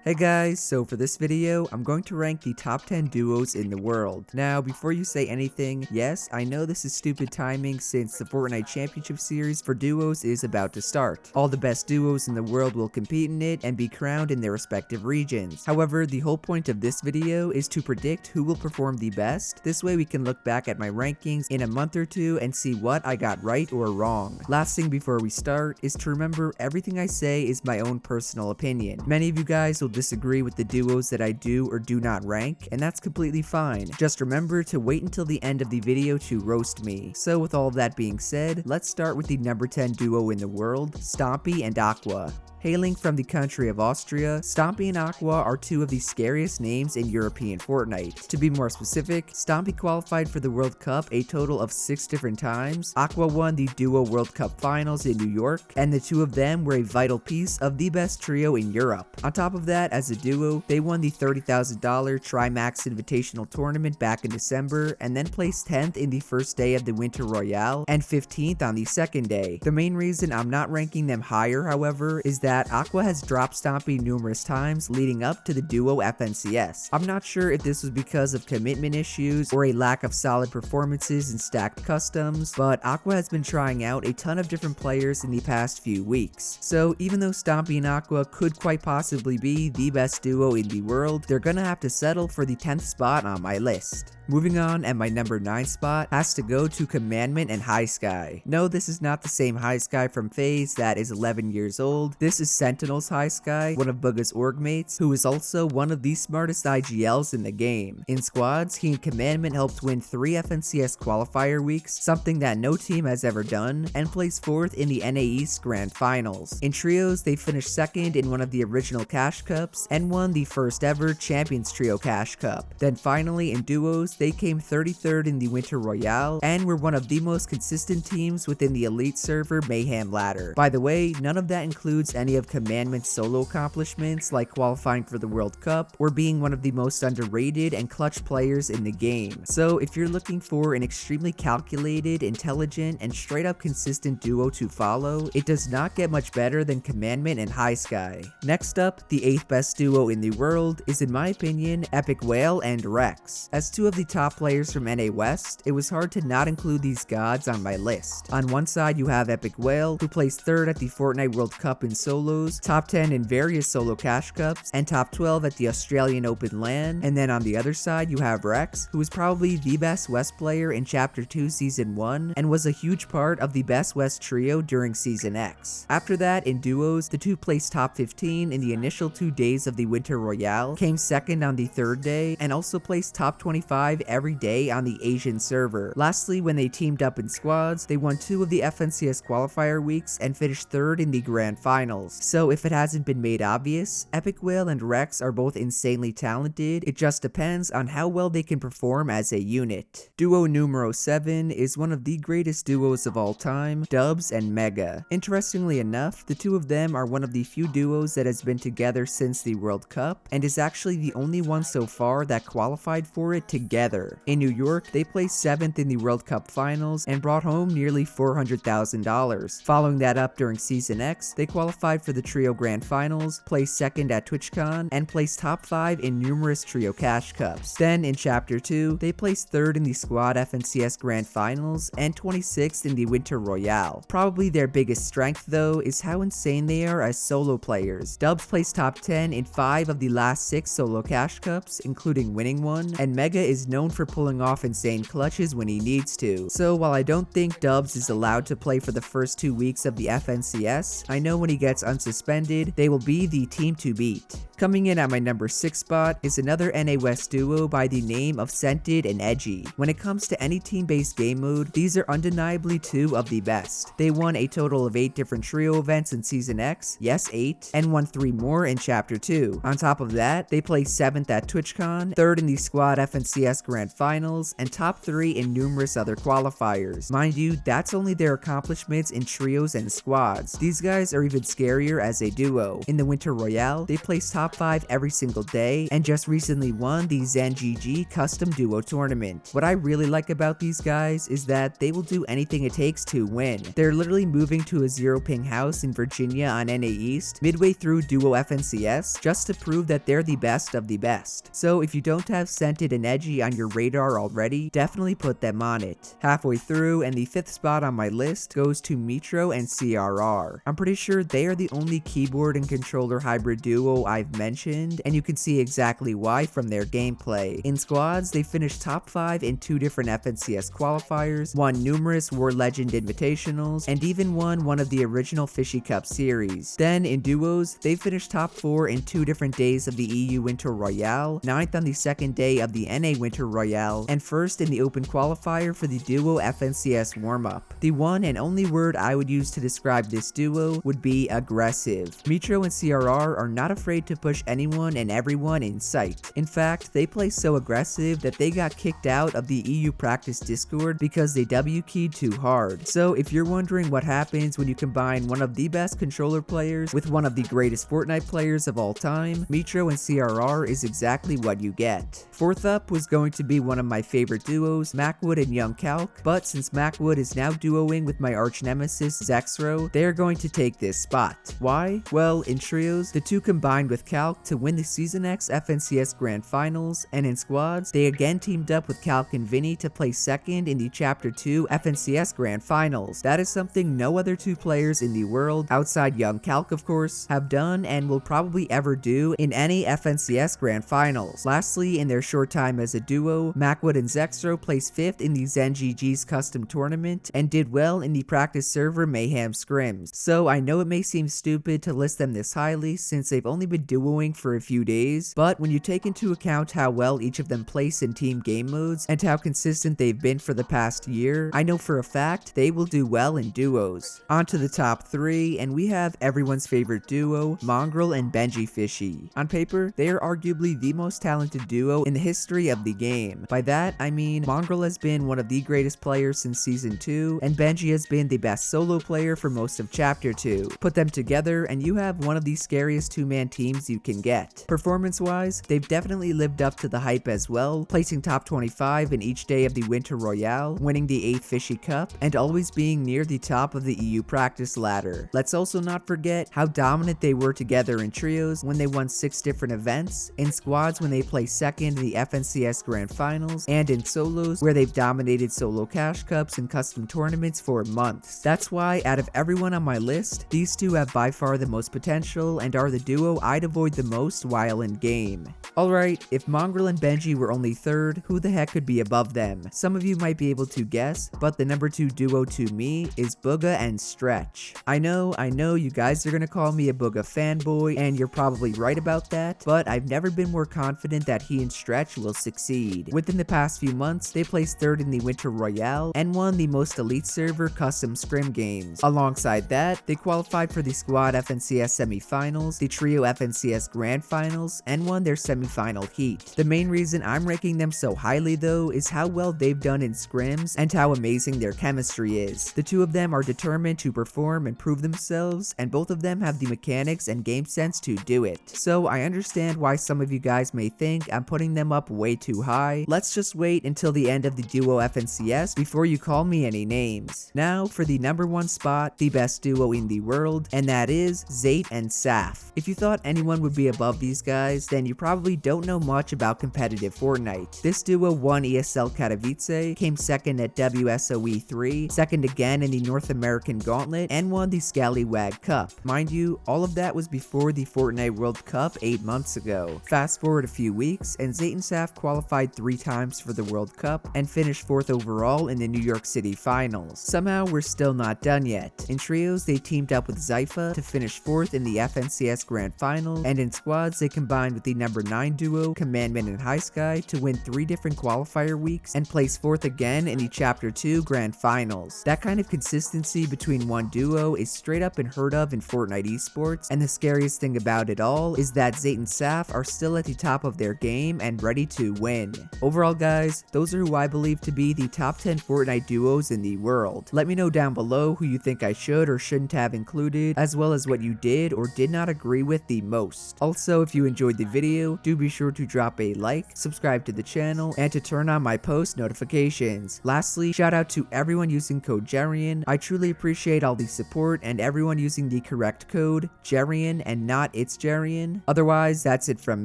Hey guys, so for this video, I'm going to rank the top 10 duos in the world. Now, before you say anything, yes, I know this is stupid timing since the Fortnite Championship Series for duos is about to start. All the best duos in the world will compete in it and be crowned in their respective regions. However, the whole point of this video is to predict who will perform the best. This way we can look back at my rankings in a month or two and see what I got right or wrong. Last thing before we start is to remember everything I say is my own personal opinion. Many of you guys will disagree with the duos that I do or do not rank, and that's completely fine. Just remember to wait until the end of the video to roast me. So with all that being said, let's start with the number 10 duo in the world, Stompy and Aqua. Hailing from the country of Austria, Stompy and Aqua are two of the scariest names in European Fortnite. To be more specific, Stompy qualified for the World Cup a total of 6 different times, Aqua won the Duo World Cup Finals in New York, and the two of them were a vital piece of the best trio in Europe. On top of that, as a duo, they won the $30,000 Trimax Invitational Tournament back in December, and then placed 10th in the first day of the Winter Royale, and 15th on the second day. The main reason I'm not ranking them higher, however, is that Aqua has dropped Stompy numerous times leading up to the duo FNCS. I'm not sure if this was because of commitment issues or a lack of solid performances and stacked customs, but Aqua has been trying out a ton of different players in the past few weeks. So even though Stompy and Aqua could quite possibly be the best duo in the world, they're gonna have to settle for the 10th spot on my list. Moving on, at my number 9 spot has to go to Commandment and Highsky. No, this is not the same Highsky from FaZe that is 11 years old. This is Sentinel's Highsky, one of Bugha's org mates, who is also one of the smartest IGLs in the game. In squads, he and Commandment helped win 3 FNCS qualifier weeks, something that no team has ever done, and placed 4th in the NA East Grand Finals. In trios, they finished 2nd in one of the original Cash Cups, and won the first ever Champions Trio Cash Cup. Then finally, in duos, they came 33rd in the Winter Royale, and were one of the most consistent teams within the elite server Mayhem ladder. By the way, none of that includes any of Commandment's solo accomplishments like qualifying for the World Cup, or being one of the most underrated and clutch players in the game. So if you're looking for an extremely calculated, intelligent, and straight up consistent duo to follow, it does not get much better than Commandment and Highsky. Next up, the 8th best duo in the world is, in my opinion, EpikWhale and Rehx. As two of the top players from NA West, it was hard to not include these gods on my list. On one side you have EpikWhale, who placed 3rd at the Fortnite World Cup in solos, top 10 in various solo cash cups, and top 12 at the Australian Open LAN. And then on the other side you have Rehx, who is probably the best West player in Chapter 2 Season 1, and was a huge part of the best West trio during Season X. After that, in duos, the two placed top 15 in the initial 2 days of the Winter Royale, came 2nd on the 3rd day, and also placed top 25 every day on the Asian server. Lastly, when they teamed up in squads, they won 2 of the FNCS qualifier weeks and finished 3rd in the Grand Finals. So if it hasn't been made obvious, EpikWhale and Rehx are both insanely talented. It just depends on how well they can perform as a unit. Duo numero 7 is one of the greatest duos of all time, Dubs and Megga. Interestingly enough, the two of them are one of the few duos that has been together since the World Cup, and is actually the only one so far that qualified for it together. In New York, they placed 7th in the World Cup Finals and brought home nearly $400,000. Following that up during Season X, they qualified for the Trio Grand Finals, placed 2nd at TwitchCon, and placed top 5 in numerous Trio Cash Cups. Then in Chapter 2, they placed 3rd in the Squad FNCS Grand Finals and 26th in the Winter Royale. Probably their biggest strength though is how insane they are as solo players. Dubs placed top 10 in 5 of the last 6 solo Cash Cups, including winning one, and Megga is known for pulling off insane clutches when he needs to. So while I don't think Dubs is allowed to play for the first 2 weeks of the FNCS, I know when he gets unsuspended, they will be the team to beat. Coming in at my number 6 spot is another NA West duo by the name of Scented and Edgey. When it comes to any team-based game mode, these are undeniably 2 of the best. They won a total of 8 different trio events in Season X, yes 8, and won 3 more in Chapter 2. On top of that, they placed 7th at TwitchCon, 3rd in the Squad FNCS Grand Finals, and top 3 in numerous other qualifiers. Mind you, that's only their accomplishments in trios and squads. These guys are even scarier as a duo. In the Winter Royale, they placed top top 5 every single day, and just recently won the Zen GG Custom Duo Tournament. What I really like about these guys is that they will do anything it takes to win. They're literally moving to a 0 ping house in Virginia on NA East midway through Duo FNCS just to prove that they're the best of the best. So if you don't have Scented and Edgey on your radar already, definitely put them on it. Halfway through, and the 5th spot on my list goes to Metro and CRR. I'm pretty sure they are the only keyboard and controller hybrid duo I've mentioned, and you can see exactly why from their gameplay. In squads, they finished top 5 in 2 different FNCS qualifiers, won numerous War Legend Invitationals, and even won one of the original Fishy Cup series. Then in duos, they finished top 4 in 2 different days of the EU Winter Royale, 9th on the 2nd day of the NA Winter Royale, and 1st in the open qualifier for the duo FNCS warm-up. The one and only word I would use to describe this duo would be aggressive. Metro and CRR are not afraid to push anyone and everyone in sight. In fact, they play so aggressive that they got kicked out of the EU practice Discord because they W keyed too hard. So if you're wondering what happens when you combine one of the best controller players with one of the greatest Fortnite players of all time, Metro and CRR is exactly what you get. 4th up was going to be one of my favorite duos, Mackwood and Young Calc, but since Mackwood is now duoing with my arch nemesis ZexRow, they are going to take this spot. Why? Well, in trios, the two combined with Calc to win the Season X FNCS Grand Finals, and in squads, they again teamed up with Calc and Vinny to place 2nd in the Chapter 2 FNCS Grand Finals. That is something no other 2 players in the world, outside Young Calc of course, have done and will probably ever do in any FNCS Grand Finals. Lastly, in their short time as a duo, Mackwood and ZexRow placed 5th in the Zen GG's custom tournament and did well in the practice server Mayhem scrims. So I know it may seem stupid to list them this highly since they've only been duoing for a few days, but when you take into account how well each of them place in team game modes and how consistent they've been for the past year, I know for a fact they will do well in duos. On to the top 3, and we have everyone's favorite duo, Mongraal and Benjyfishy. On paper, they are arguably the most talented duo in the history of the game. By that, I mean Mongraal has been one of the greatest players since Season 2, and Bungee has been the best solo player for most of Chapter 2. Put them together, and you have one of the scariest 2-man teams you can get. Performance-wise, they've definitely lived up to the hype as well, placing top 25 in each day of the Winter Royale, winning the 8th Fishy Cup, and always being near the top of the EU practice ladder. Let's also not forget how dominant they were together in trios when they won 6 different events, in squads when they placed 2nd in the FNCS Grand Finals, and in solos where they've dominated solo cash cups and custom tournaments for months. That's why out of everyone on my list, these 2 have by far the most potential and are the duo I'd avoid the most while in game. Alright, if Mongraal and Bungee were only 3rd, who the heck could be above them? Some of you might be able to guess, but the number 2 duo to me is Bugha and Stretch. I know you guys are gonna call me a Bugha fanboy, and you're probably right about that, but I've never been more confident that he and Stretch will succeed. Within the past few months, they placed 3rd in the Winter Royale and won the most elite server custom scrim games. Alongside that, they qualified for the squad FNCS semifinals, the trio FNCS Grand Finals, and won their semifinal heat. The main reason I'm ranking them so highly though is how well they've done in scrims and how amazing their chemistry is. The 2 of them are determined to perform and prove themselves, and both of them have the mechanics and game sense to do it. So I understand why some of you guys may think I'm putting them up way too high. Let's just wait until the end of the duo FNCS before you call me any names. Now for the number 1 spot, the best duo in the world, and that is Zate and Saf. If you thought anyone would be above these guys, then you probably don't know much about competitive Fortnite. This duo won ESL Katowice, came 2nd at WSOE 3, 2nd again in the North American Gauntlet, and won the Scallywag Cup. Mind you, all of that was before the Fortnite World Cup 8 months ago. Fast forward a few weeks, and Zate and Saf qualified 3 times for the World Cup and finished 4th overall in the New York City Finals. Somehow we're still not done yet. In trios, they teamed up with Zypha to finish 4th in the FNCS Grand Final, and in squads, they combined with the number 9 duo, Commandment and High Sky, to win 3 different qualifier weeks and place 4th again in the Chapter 2 Grand Finals. That kind of consistency between one duo is straight up unheard of in Fortnite esports, and the scariest thing about it all is that Zate and Saf are still at the top of their game and ready to win. Overall guys, those are who I believe to be the top 10 Fortnite duos in the world. Let me know down below who you think I should or shouldn't have included, as well as what you did or did not agree with the most. first. Also, if you enjoyed the video, do be sure to drop a like, subscribe to the channel, and to turn on my post notifications. Lastly, shout out to everyone using code Jerian. I truly appreciate all the support and everyone using the correct code, Jerian and not It's Jerian. Otherwise, that's it from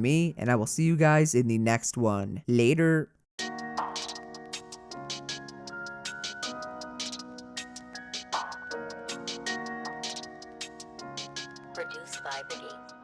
me, and I will see you guys in the next one. Later. Produced by Bugha.